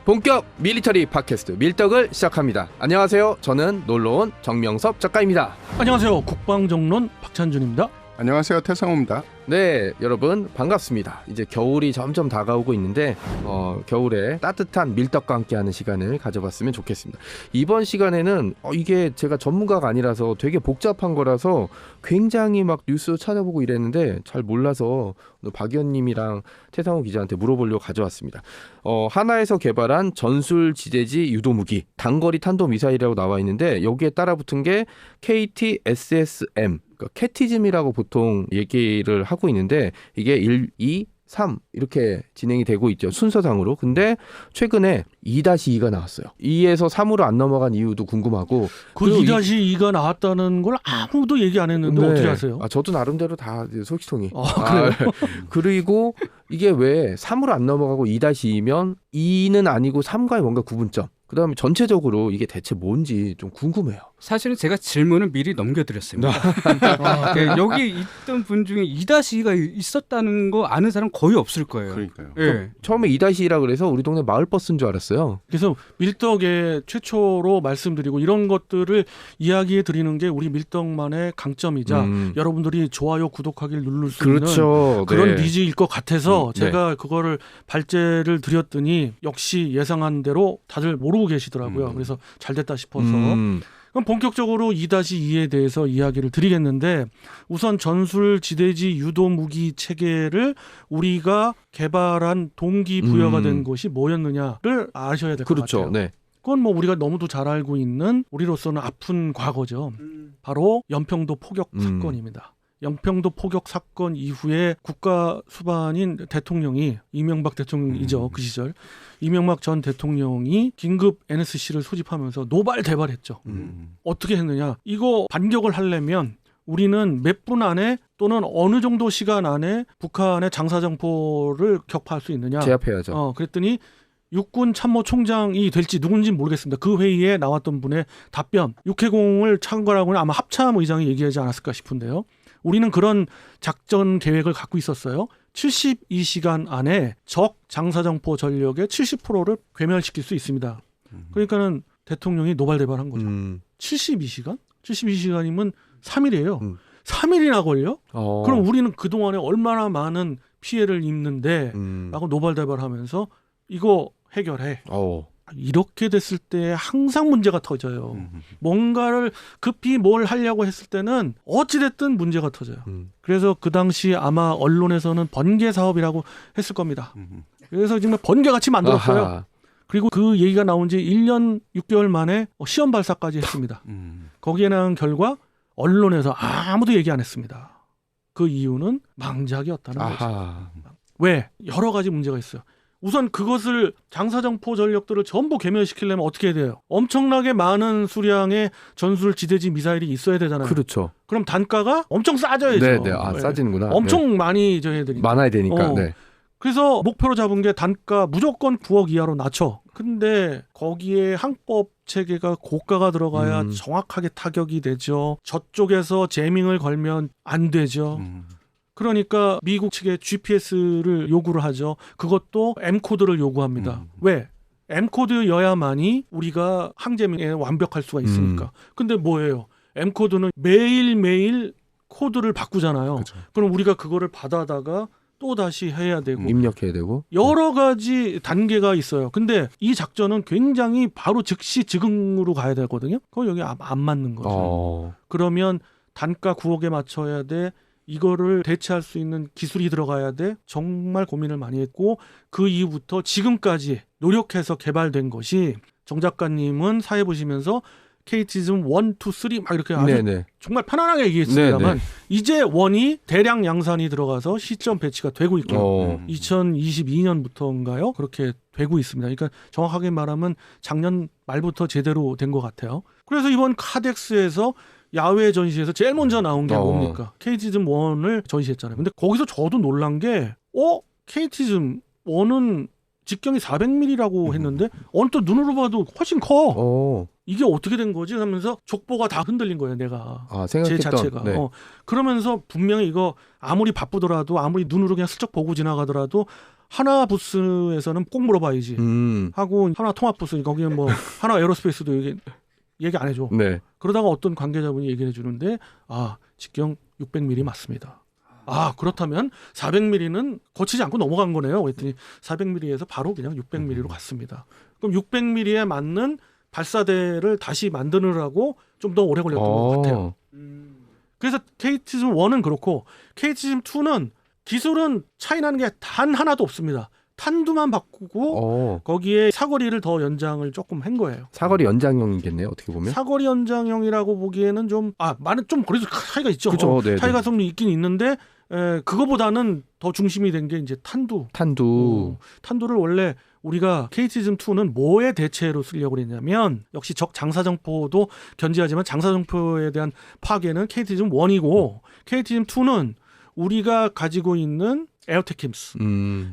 본격 밀리터리 팟캐스트 밀떡을 시작합니다. 안녕하세요. 저는 놀러온 정명섭 작가입니다. 안녕하세요. 국방정론 박찬준입니다. 안녕하세요. 태상호입니다. 네, 여러분 반갑습니다. 이제 겨울이 점점 다가오고 있는데 겨울에 따뜻한 밀떡과 함께하는 시간을 가져봤으면 좋겠습니다. 이번 시간에는 이게 제가 전문가가 아니라서 되게 복잡한 거라서 굉장히 막 뉴스 찾아보고 이랬는데 잘 몰라서 박 의원님이랑 태상호 기자한테 물어보려고 가져왔습니다. 하나에서 개발한 전술 지대지 유도무기 단거리 탄도미사일이라고 나와 있는데 여기에 따라붙은 게 KT-SSM 그러니까 캐티즘이라고 보통 얘기를 하고 있는데 이게 1, 2, 3 이렇게 진행이 되고 있죠. 순서상으로. 근데 최근에 2-2가 나왔어요. 2에서 3으로 안 넘어간 이유도 궁금하고 그 2-2가 나왔다는 걸 아무도 얘기 안 했는데 네. 어떻게 아세요? 저도 나름대로 다 소식통이. 그래요? 그리고 이게 왜 3으로 안 넘어가고 2-2면 2는 아니고 3과의 뭔가 구분점. 그다음에 전체적으로 이게 대체 뭔지 좀 궁금해요. 사실은 제가 질문을 미리 넘겨드렸습니다. 여기 있던 분 중에 2-2가 있었다는 거 아는 사람 거의 없을 거예요. 그러니까요. 예. 처음에 2-2라 그래서 우리 동네 마을버스인 줄 알았어요. 그래서 밀떡에 최초로 말씀드리고 이런 것들을 이야기해 드리는 게 우리 밀떡만의 강점이자 여러분들이 좋아요, 구독하기를 누를 수 그렇죠. 있는 그런 네. 니즈일 것 같아서 네. 제가 그거를 발제를 드렸더니 역시 예상한 대로 다들 모르고 계시더라고요. 그래서 잘 됐다 싶어서 그럼 본격적으로 2-2에 대해서 이야기를 드리겠는데 우선 전술 지대지 유도 무기 체계를 우리가 개발한 동기부여가 된 것이 뭐였느냐를 아셔야 될 것 그렇죠. 같아요. 네. 그건 뭐 우리가 너무도 잘 알고 있는 우리로서는 아픈 과거죠. 바로 연평도 포격 사건입니다. 연평도 포격 사건 이후에 국가 수반인 대통령이 이명박 대통령이죠. 그 시절 이명박 전 대통령이 긴급 NSC를 소집하면서 노발대발했죠. 어떻게 했느냐. 이거 반격을 하려면 우리는 몇 분 안에 또는 어느 정도 시간 안에 북한의 장사정포를 격파할 수 있느냐. 제압해야죠. 그랬더니 육군 참모총장이 될지 누군지는 모르겠습니다. 그 회의에 나왔던 분의 답변. 육해공을 참관하고는 아마 합참 의장이 얘기하지 않았을까 싶은데요. 우리는 그런 작전 계획을 갖고 있었어요. 72시간 안에 적 장사정포 전력의 70%를 괴멸시킬 수 있습니다. 그러니까는 대통령이 노발대발한 거죠. 72시간? 72시간이면 3일이에요. 3일이나 걸려? 그럼 우리는 그동안에 얼마나 많은 피해를 입는데 라고 노발대발하면서 이거 해결해. 이렇게 됐을 때 항상 문제가 터져요. 뭔가를 급히 뭘 하려고 했을 때는 어찌됐든 문제가 터져요. 그래서 그 당시 아마 언론에서는 번개 사업이라고 했을 겁니다. 그래서 지금 번개같이 만들었어요. 아하. 그리고 그 얘기가 나온 지 1년 6개월 만에 시험 발사까지 했습니다. 거기에 나온 결과 언론에서 아무도 얘기 안 했습니다. 그 이유는 망작이었다는 거죠. 왜? 여러 가지 문제가 있어요. 우선 그것을 장사정포 전력들을 전부 괴멸시키려면 어떻게 해야 돼요? 엄청나게 많은 수량의 전술 지대지 미사일이 있어야 되잖아요. 그렇죠. 그럼 단가가 엄청 싸져야죠. 네. 싸지는구나. 엄청 많이 져야 되니까. 많아야 되니까. 네. 그래서 목표로 잡은 게 단가 무조건 9억 이하로 낮춰. 근데 거기에 항법 체계가 고가가 들어가야 정확하게 타격이 되죠. 저쪽에서 제밍을 걸면 안 되죠. 그러니까 미국 측에 GPS를 요구를 하죠. 그것도 M코드를 요구합니다. 왜? M코드여야만이 우리가 항제밍에 완벽할 수가 있으니까. 근데 뭐예요? M코드는 매일매일 코드를 바꾸잖아요. 그쵸. 그럼 우리가 그거를 받아다가 또 다시 해야 되고 입력해야 되고 여러 가지 단계가 있어요. 근데 이 작전은 굉장히 바로 즉시 즉응으로 가야 되거든요. 그거 여기 안 맞는 거죠. 그러면 단가 9억에 맞춰야 돼. 이거를 대체할 수 있는 기술이 들어가야 돼. 정말 고민을 많이 했고 그 이후부터 지금까지 노력해서 개발된 것이 정 작가님은 사회 보시면서 KT즘 1, 2, 3 막 이렇게 아주 네네. 정말 편안하게 얘기했습니다만 네네. 이제 1이 대량 양산이 들어가서 시점 배치가 되고 있고 2022년부터인가요? 그렇게 되고 있습니다. 그러니까 정확하게 말하면 작년 말부터 제대로 된 것 같아요. 그래서 이번 카덱스에서 야외 전시에서 제일 먼저 나온 게 뭡니까? KT즘 1을 전시했잖아요. 근데 거기서 저도 놀란 게 KT즘 1은 직경이 400mm라고 했는데 또 눈으로 봐도 훨씬 커. 이게 어떻게 된 거지 하면서 족보가 다 흔들린 거예요. 내가 제 생각했던 자체가. 네. 그러면서 분명히 이거 아무리 바쁘더라도 아무리 눈으로 그냥 슬쩍 보고 지나가더라도 하나 부스에서는 꼭 물어봐야지 하고 하나 통합 부스 거기는 뭐 하나 에어로스페이스도 얘기 안 해줘. 네. 그러다가 어떤 관계자분이 얘기를 해주는데 직경 600mm 맞습니다. 그렇다면 400mm는 거치지 않고 넘어간 거네요. 그랬더니 400mm에서 바로 그냥 600mm로 갔습니다. 그럼 600mm에 맞는 발사대를 다시 만드느라고 좀 더 오래 걸렸던 것 같아요. 그래서 KT즘 1은 그렇고 KT즘 2는 기술은 차이 나는 게 단 하나도 없습니다. 탄두만 바꾸고 거기에 사거리를 더 연장을 조금 한 거예요. 사거리 연장형이겠네요. 어떻게 보면. 사거리 연장형이라고 보기에는 좀 많은 좀 그래도 차이가 있죠. 그죠, 네, 차이가 좀 있긴 있는데 그거보다는 더 중심이 된 게 이제 탄두. 탄두를 원래 우리가 KT즘 2는 뭐에 대체로 쓰려고 했냐면 역시 적 장사정포도 견제하지만 장사정포에 대한 파괴는 KT즘 1이고 KT즘 2는 우리가 가지고 있는 에어테킴스.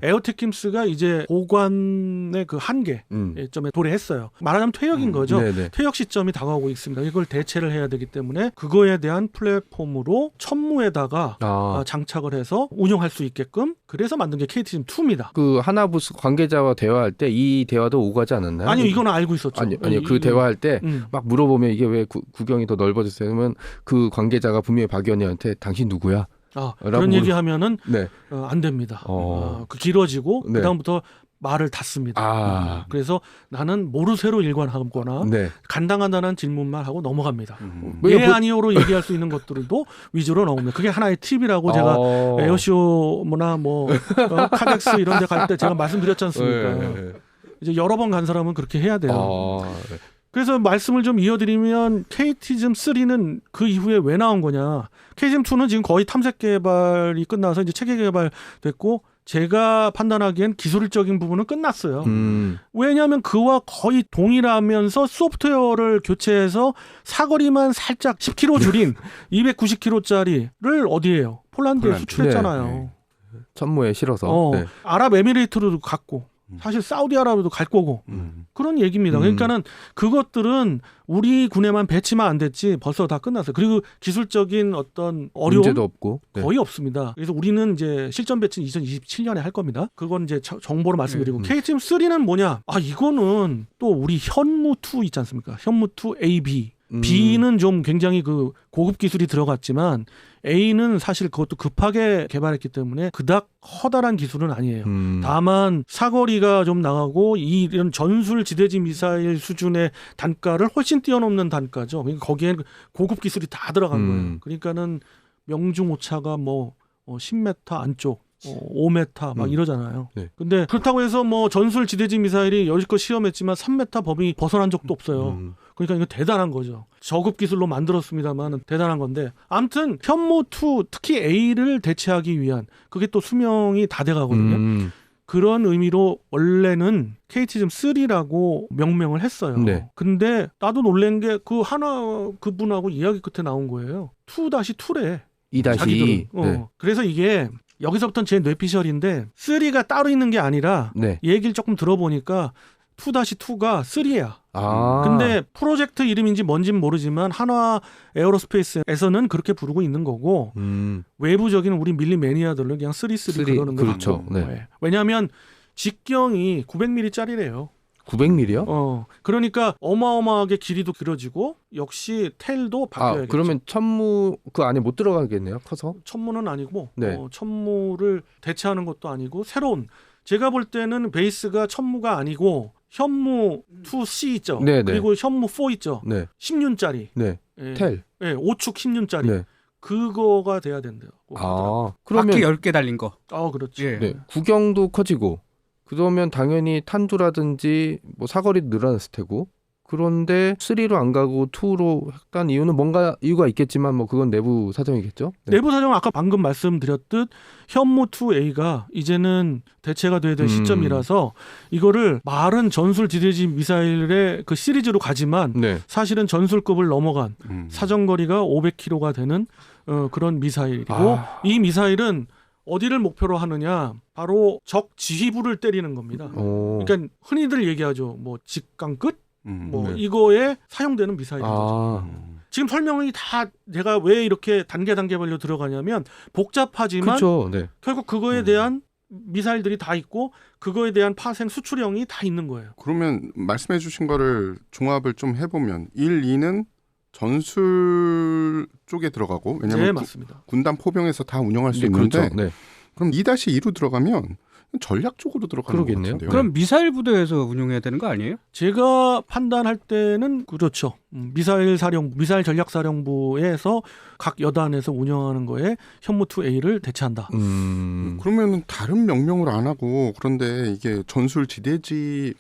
에어테킴스가 이제 보관의 그 한계점에 도래했어요. 말하자면 퇴역인 거죠. 네네. 퇴역 시점이 다가오고 있습니다. 이걸 대체를 해야 되기 때문에 그거에 대한 플랫폼으로 천무에다가 장착을 해서 운영할 수 있게끔 그래서 만든 게 KT즘 2입니다. 그 하나부스 관계자와 대화할 때 이 대화도 오가지 않았나요? 아니요, 이거는 알고 있었죠. 아니요, 그 대화할 때 막 물어보면 이게 왜 구경이 더 넓어졌어요? 그러면 그 관계자가 분명히 박 의원한테 당신 누구야? 그런 얘기하면은 네. 안 됩니다. 그 길어지고 네. 그다음부터 말을 닫습니다. 그래서 나는 모르쇠로 일관하거나 네. 간당간당한 질문만 하고 넘어갑니다. 예 아니오로 얘기할 수 있는 것들도 위주로 나옵니다. 그게 하나의 팁이라고 제가 에어쇼나 카덱스 이런 데 갈 때 제가 말씀드렸지 않습니까? 네. 이제 여러 번 간 사람은 그렇게 해야 돼요. 그래서 말씀을 좀 이어드리면 KT즘 3는 그 이후에 왜 나온 거냐. KT즘 2는 지금 거의 탐색 개발이 끝나서 이제 체계 개발됐고 제가 판단하기엔 기술적인 부분은 끝났어요. 왜냐하면 그와 거의 동일하면서 소프트웨어를 교체해서 사거리만 살짝 10km 줄인 290km짜리를 어디에요? 폴란드에 수출했잖아요. 네. 천무에 실어서. 네. 아랍에미레이트로도 갔고 사실 사우디아라비아도 갈 거고 그런 얘기입니다. 그러니까는 그것들은 우리 군에만 배치만 안 됐지 벌써 다 끝났어요. 그리고 기술적인 어떤 어려움 문제도 없고 거의 없습니다. 그래서 우리는 이제 실전 배치는 2027년에 할 겁니다. 그건 이제 정보를 말씀드리고 KT즘 3는 뭐냐? 이거는 또 우리 현무 2 있지 않습니까? 현무 2 AB. B는 좀 굉장히 그 고급 기술이 들어갔지만 A는 사실 그것도 급하게 개발했기 때문에 그닥 커다란 기술은 아니에요. 다만 사거리가 좀 나가고 이런 전술 지대지 미사일 수준의 단가를 훨씬 뛰어넘는 단가죠. 그러니까 거기에 고급 기술이 다 들어간 거예요. 그러니까는 명중 오차가 10m 안쪽 5m 막 이러잖아요. 네. 근데 그렇다고 해서 전술 지대지 미사일이 여지껏 시험했지만 3m 범위 벗어난 적도 없어요. 그러니까 이거 대단한 거죠. 저급 기술로 만들었습니다만 대단한 건데 아무튼 현무2 특히 A를 대체하기 위한 그게 또 수명이 다 돼가거든요. 그런 의미로 원래는 KT즘 3라고 명명을 했어요. 네. 근데 나도 놀란 게 그분하고 이야기 끝에 나온 거예요. 2-2래. 2-2. 네. 그래서 이게 여기서부터는 제 뇌피셜인데 3가 따로 있는 게 아니라 얘기를 조금 들어보니까 2-2가 3야. 근데 프로젝트 이름인지 뭔지는 모르지만 한화 에어로스페이스에서는 그렇게 부르고 있는 거고 외부적인 우리 밀리 매니아들은 그냥 3 그러는 거죠. 그렇죠. 네. 왜냐하면 직경이 900mm짜리래요. 900mm요? 그러니까 어마어마하게 길이도 길어지고 역시 테일도 바뀌어야겠죠. 그러면 천무 그 안에 못 들어가겠네요. 커서. 천무는 아니고 천무를 대체하는 것도 아니고 새로운 제가 볼 때는 베이스가 천무가 아니고 현무 2C 있죠. 네네. 그리고 현무 4 있죠. 네. 10륜짜리. 네. 텔. 5축 10륜짜리. 네. 그거가 돼야 된대요. 그러면 바퀴 10개 달린 거. 그렇지. 네. 구경도 커지고 그러면 당연히 탄두라든지 사거리 늘어났을 테고 그런데 3로 안 가고 2로 했던 이유는 뭔가 이유가 있겠지만 그건 내부 사정이겠죠? 네. 내부 사정은 아까 방금 말씀드렸듯 현무 2A가 이제는 대체가 돼야 될 시점이라서 이거를 말은 전술 지대지 미사일의 그 시리즈로 가지만 사실은 전술급을 넘어간 사정거리가 500km가 되는 그런 미사일이고 이 미사일은 어디를 목표로 하느냐 바로 적 지휘부를 때리는 겁니다. 그러니까 흔히들 얘기하죠. 직강 끝 뭐 네. 이거에 사용되는 미사일인 거죠. 아, 지금 설명이 다 내가 왜 이렇게 단계별로 들어가냐면 복잡하지만 그렇죠. 네. 결국 그거에 대한 미사일들이 다 있고 그거에 대한 파생 수출형이 다 있는 거예요. 그러면 말씀해 주신 거를 종합을 좀 해보면 1, 2는 전술 쪽에 들어가고 네, 왜냐하면 맞습니다. 군단 포병에서 다 운영할 수 네, 있는데 그렇죠. 네. 그럼 2-2로 들어가면 전략 쪽으로 들어가는 것 그러겠네요. 같은데요. 그럼 미사일 부대에서 운용해야 되는 거 아니에요? 제가 판단할 때는 그렇죠. 미사일 전략사령부에서 각 여단에서 운영하는 거에 현무2A를 대체한다. 그러면은 다른 명령을 안 하고 그런데 이게 전술 지대지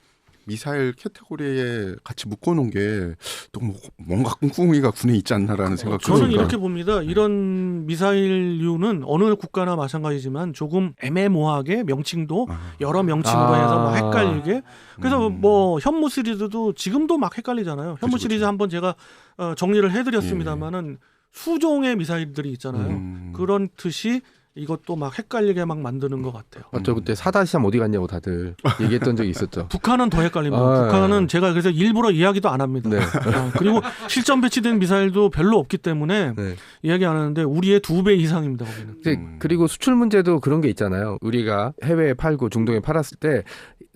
미사일 캐테고리에 같이 묶어놓은 게 또 뭔가 꿍꿍이가 군에 있지 않나라는 생각이 저는 듭니다. 이렇게 봅니다. 이런 미사일류는 어느 국가나 마찬가지지만 조금 애매모호하게 명칭도 여러 명칭으로 해서 막 헷갈리게. 그래서 뭐 현무 시리즈도 지금도 막 헷갈리잖아요. 현무 그쵸. 시리즈 한번 제가 정리를 해드렸습니다만은 수종의 미사일들이 있잖아요. 그런 뜻이 이것도 막 헷갈리게 막 만드는 것 같아요. 맞죠. 그때 4-3 어디 갔냐고 다들 얘기했던 적이 있었죠. 북한은 더 헷갈립니다. 아, 북한은 제가 그래서 일부러 이야기도 안 합니다. 네. 그리고 실전 배치된 미사일도 별로 없기 때문에 네. 이야기 안 하는데 우리의 2배 이상입니다. 거기는. 그리고 수출 문제도 그런 게 있잖아요. 우리가 해외에 팔고 중동에 팔았을 때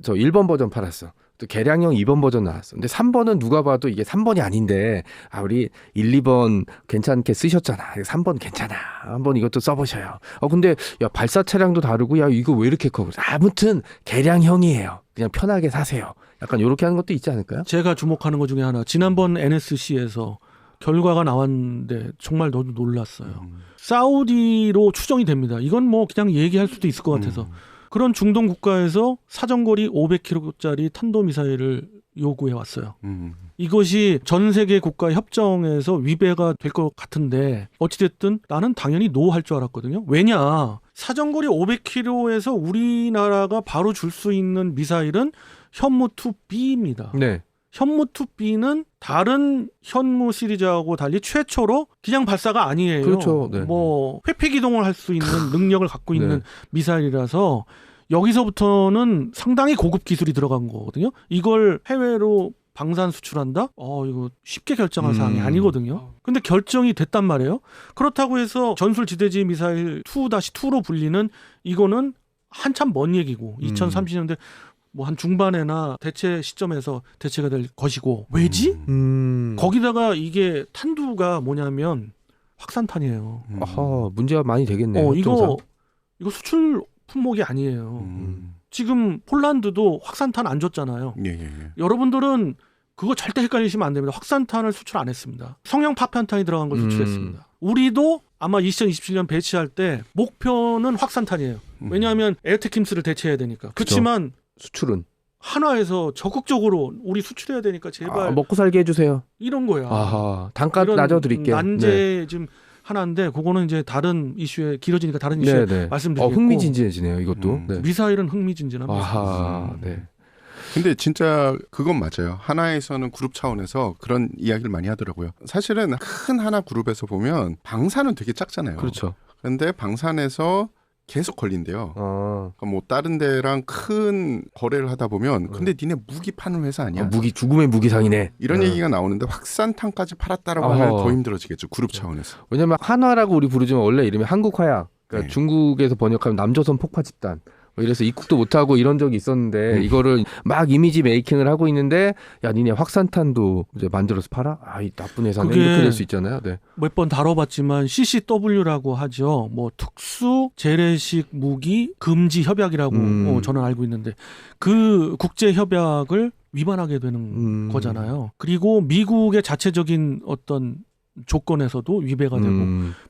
저 1번 버전 팔았어. 또 개량형 2번 버전 나왔어. 근데 3번은 누가 봐도 이게 3번이 아닌데 우리 1, 2번 괜찮게 쓰셨잖아. 3번 괜찮아. 한번 이것도 써보셔요. 근데 야 발사 차량도 다르고 야 이거 왜 이렇게 커? 아무튼 개량형이에요. 그냥 편하게 사세요. 약간 이렇게 하는 것도 있지 않을까요? 제가 주목하는 것 중에 하나. 지난번 NSC에서 결과가 나왔는데 정말 너도 놀랐어요. 사우디로 추정이 됩니다. 이건 뭐 그냥 얘기할 수도 있을 것 같아서. 그런 중동 국가에서 사정거리 500km짜리 탄도미사일을 요구해 왔어요. 이것이 전 세계 국가 협정에서 위배가 될 것 같은데 어찌됐든 나는 당연히 노 할 줄 알았거든요. 왜냐? 사정거리 500km에서 우리나라가 바로 줄 수 있는 미사일은 현무2B입니다. 네. 현무2B는 다른 현무 시리즈하고 달리 최초로 그냥 발사가 아니에요. 그렇죠. 네. 뭐 회피 기동을 할 수 있는 능력을 갖고 있는 미사일이라서 여기서부터는 상당히 고급 기술이 들어간 거거든요. 이걸 해외로 방산 수출한다? 이거 쉽게 결정할 사항이 아니거든요. 근데 결정이 됐단 말이에요. 그렇다고 해서 전술 지대지 미사일 2-2로 불리는 이거는 한참 먼 얘기고 2030년대 뭐 한 중반에나 대체 시점에서 대체가 될 것이고 왜지? 거기다가 이게 탄두가 뭐냐면 확산탄이에요. 아하, 문제가 많이 되겠네요. 이거 수출 품목이 아니에요. 지금 폴란드도 확산탄 안 줬잖아요. 예. 여러분들은 그거 절대 헷갈리시면 안 됩니다. 확산탄을 수출 안 했습니다. 성형 파편탄이 들어간 걸 수출했습니다. 우리도 아마 2027년 배치할 때 목표는 확산탄이에요. 왜냐하면 에어테킴스를 대체해야 되니까. 그렇지만 수출은 한화에서 적극적으로 우리 수출해야 되니까 제발 먹고 살게 해주세요. 이런 거야. 아하, 단가 이런 낮아드릴게. 난제 좀 하나인데 그거는 이제 다른 이슈에 길어지니까 다른 이슈에 말씀드리겠고. 흥미진진해지네요. 이것도. 네. 미사일은 흥미진진합니다. 아하, 네. 근데 진짜 그건 맞아요. 하나에서는 그룹 차원에서 그런 이야기를 많이 하더라고요. 사실은 큰 하나 그룹에서 보면 방산은 되게 작잖아요. 그렇죠. 근데 방산에서 계속 걸린대요. 그러니까 뭐 다른 데랑 큰 거래를 하다 보면 근데 니네 무기 파는 회사 아니야? 죽음의 무기상이네. 이런 얘기가 나오는데 확산탄까지 팔았다라고 하면 더 힘들어지겠죠. 그룹 차원에서. 왜냐면 한화라고 우리 부르지만 원래 이름이 한국화약. 그러니까 중국에서 번역하면 남조선 폭파 집단. 이래서 입국도 못하고 이런 적이 있었는데 이거를 막 이미지 메이킹을 하고 있는데 야 니네 확산탄도 이제 만들어서 팔아? 이 나쁜 회사네. 이렇게 될 수 있잖아요. 네. 몇 번 다뤄봤지만 CCW라고 하죠. 뭐 특수 재래식 무기 금지 협약이라고 저는 알고 있는데 그 국제 협약을 위반하게 되는 거잖아요. 그리고 미국의 자체적인 어떤 조건에서도 위배가 되고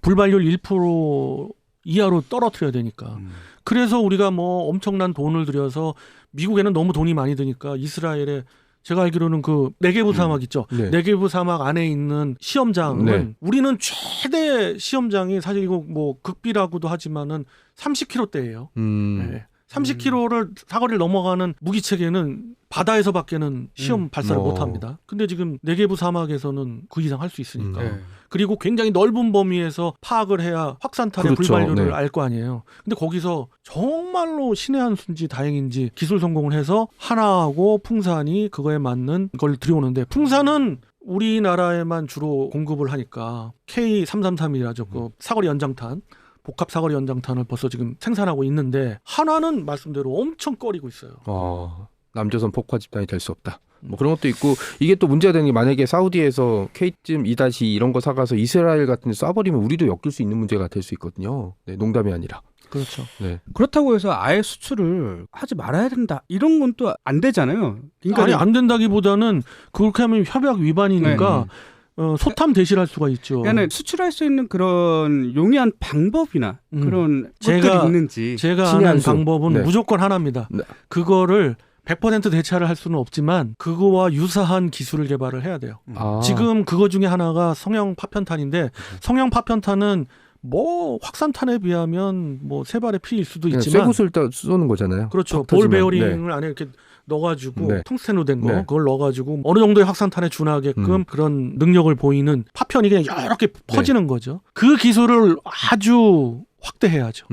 불발률 1% 이하로 떨어뜨려야 되니까. 그래서 우리가 뭐 엄청난 돈을 들여서 미국에는 너무 돈이 많이 드니까 이스라엘에 제가 알기로는 그 네게브 사막 있죠. 네. 네게브 사막 안에 있는 시험장은 네. 우리는 최대 시험장이 사실 이거 뭐 극비라고도 하지만은 30km대예요. 네. 30km를 사거리를 넘어가는 무기 체계는 바다에서밖에는 시험 발사를 어. 못합니다. 근데 지금 네게부 사막에서는 그 이상 할 수 있으니까. 네. 그리고 굉장히 넓은 범위에서 파악을 해야 확산탄의 그렇죠. 불발률을 네. 알 거 아니에요. 근데 거기서 정말로 신의 한 수인지 다행인지 기술 성공을 해서 하나하고 풍산이 그거에 맞는 걸 들여오는데 풍산은 우리나라에만 주로 공급을 하니까 K333이라죠. 그 사거리 연장탄. 복합 사거리 연장탄을 벌써 지금 생산하고 있는데 하나는 말씀대로 엄청 꺼리고 있어요. 남조선 폭파 집단이 될 수 없다. 뭐 그런 것도 있고 이게 또 문제가 되는 게 만약에 사우디에서 K쯤 2- 이런 거 사가서 이스라엘 같은 데 쏴버리면 우리도 엮일 수 있는 문제가 될 수 있거든요. 네, 농담이 아니라. 그렇죠. 네. 그렇다고 해서 아예 수출을 하지 말아야 된다. 이런 건 또 안 되잖아요. 그러니까 아니 안 된다기보다는 그렇게 하면 협약 위반이니까 소탐 대실할 수가 있죠. 그러니까 수출할 수 있는 그런 용이한 방법이나 그런 것들이 있는지. 제가 신의 아는 한 수. 방법은 네. 무조건 하나입니다. 네. 그거를 100% 대체를 할 수는 없지만 그거와 유사한 기술을 개발을 해야 돼요. 지금 그거 중에 하나가 성형 파편탄인데 성형 파편탄은 뭐 확산탄에 비하면 뭐 세 발의 피일 수도 있지만 쇠구슬 쏘는 거잖아요. 그렇죠. 탁 볼 터지면. 베어링을 안에 이렇게 넣어가지고 네. 퉁스텐으로 된 거 네. 그걸 넣어가지고 어느 정도의 확산탄에 준하게끔 그런 능력을 보이는 파편이 그냥 여러 개 퍼지는 거죠. 그 기술을 아주 확대해야죠.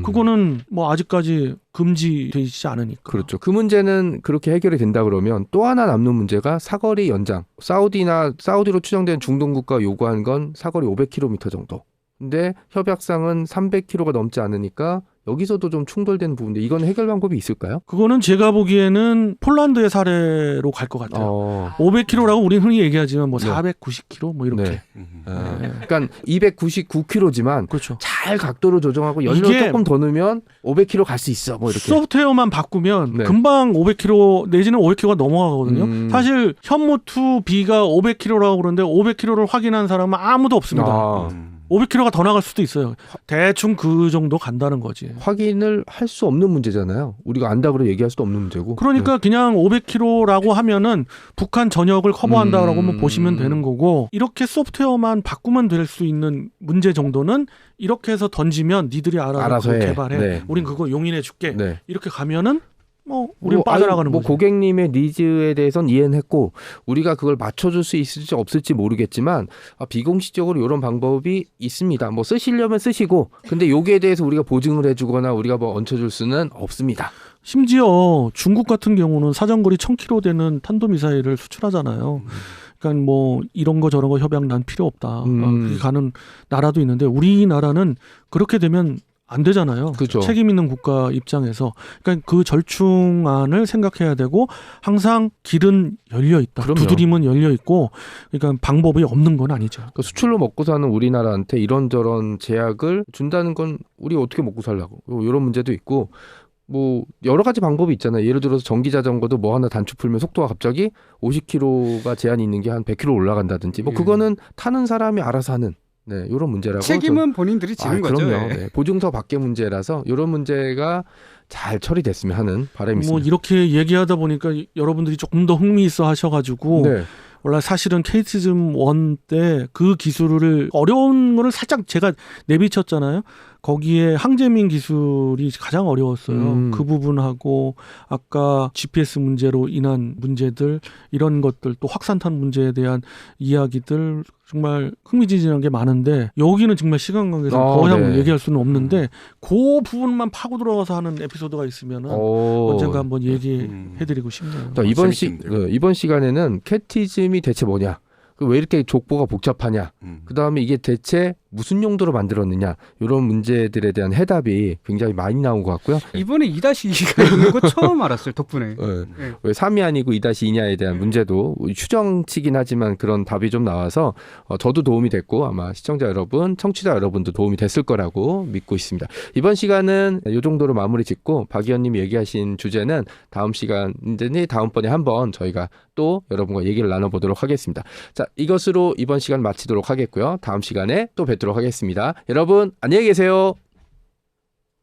그거는 뭐 아직까지 금지되지 않으니까. 그렇죠. 그 문제는 그렇게 해결이 된다 그러면 또 하나 남는 문제가 사거리 연장. 사우디로 추정된 중동 국가가 요구한 건 사거리 500km 정도. 근데 협약상은 300km가 넘지 않으니까 여기서도 좀 충돌되는 부분인데 이건 해결 방법이 있을까요? 그거는 제가 보기에는 폴란드의 사례로 갈 것 같아요. 500km라고 우리는 흔히 얘기하지만 뭐 네. 490km 뭐 이렇게. 네. 그러니까 299km지만 그렇죠. 잘 각도를 조정하고 연료 이게 조금 더 넣으면 500km 갈 수 있어. 뭐 이렇게. 소프트웨어만 바꾸면 네. 금방 500km 내지는 500km가 넘어가거든요. 사실 현무2B가 500km라고 그러는데 500km를 확인한 사람은 아무도 없습니다. 500km가 더 나갈 수도 있어요. 대충 그 정도 간다는 거지. 확인을 할 수 없는 문제잖아요. 우리가 안다고 얘기할 수도 없는 문제고. 그러니까 그냥 500km라고 하면은 북한 전역을 커버한다라고 보시면 되는 거고 이렇게 소프트웨어만 바꾸면 될 수 있는 문제 정도는 이렇게 해서 던지면 니들이 알아서 해. 개발해. 네. 우린 그거 용인해 줄게. 네. 이렇게 가면은 뭐 우리는 빠져나가는 뭐 거죠. 고객님의 니즈에 대해서는 이해는 했고 우리가 그걸 맞춰줄 수 있을지 없을지 모르겠지만 비공식적으로 이런 방법이 있습니다. 뭐 쓰시려면 쓰시고 근데 여기에 대해서 우리가 보증을 해주거나 우리가 뭐 얹혀줄 수는 없습니다. 심지어 중국 같은 경우는 사정거리 1000km 되는 탄도미사일을 수출하잖아요. 그러니까 뭐 이런 거 저런 거 협약 난 필요 없다. 그렇게 가는 나라도 있는데 우리나라는 그렇게 되면 안 되잖아요. 그렇죠. 책임 있는 국가 입장에서. 그러니까 그 절충안을 생각해야 되고 항상 길은 열려 있다. 그럼요. 두드림은 열려 있고 그러니까 방법이 없는 건 아니죠. 그러니까 수출로 먹고 사는 우리나라한테 이런저런 제약을 준다는 건 우리 어떻게 먹고 살라고 이런 문제도 있고 뭐 여러 가지 방법이 있잖아요. 예를 들어서 전기 자전거도 뭐 하나 단추 풀면 속도가 갑자기 50km가 제한이 있는 게 한 100km 올라간다든지 뭐 그거는 타는 사람이 알아서 하는 네, 이런 문제라고. 책임은 본인들이 지는 거죠. 그럼요. 네, 보증서 밖의 문제라서 이런 문제가 잘 처리됐으면 하는 바람이 있습니다. 뭐 이렇게 얘기하다 보니까 여러분들이 조금 더 흥미 있어 하셔가지고 네. 원래 사실은 KT즘 1 때 그 기술을 어려운 거를 살짝 제가 내비쳤잖아요. 거기에 항제민 기술이 가장 어려웠어요. 그 부분하고 아까 GPS 문제로 인한 문제들 이런 것들 또 확산탄 문제에 대한 이야기들 정말 흥미진진한 게 많은데 여기는 정말 시간 관계상 더 이상 네. 얘기할 수는 없는데 그 부분만 파고 들어가서 하는 에피소드가 있으면은 언젠가 한번 얘기해드리고 싶네요. 자, 이번 시간에는 캐티즘이 대체 뭐냐? 왜 이렇게 족보가 복잡하냐? 그다음에 이게 대체 무슨 용도로 만들었느냐? 이런 문제들에 대한 해답이 굉장히 많이 나온 것 같고요. 이번에 2-2가 있는 거 처음 알았어요. 덕분에. 네. 왜 3이 아니고 2-2냐에 대한 문제도 추정치긴 하지만 그런 답이 좀 나와서 저도 도움이 됐고 아마 시청자 여러분, 청취자 여러분도 도움이 됐을 거라고 믿고 있습니다. 이번 시간은 이 정도로 마무리 짓고 박 의원님이 얘기하신 주제는 다음 시간이니 다음번에 한번 저희가 또 여러분과 얘기를 나눠보도록 하겠습니다. 자, 이것으로 이번 시간 마치도록 하겠고요. 다음 시간에 또 뵙도록 하겠습니다. 여러분 안녕히 계세요.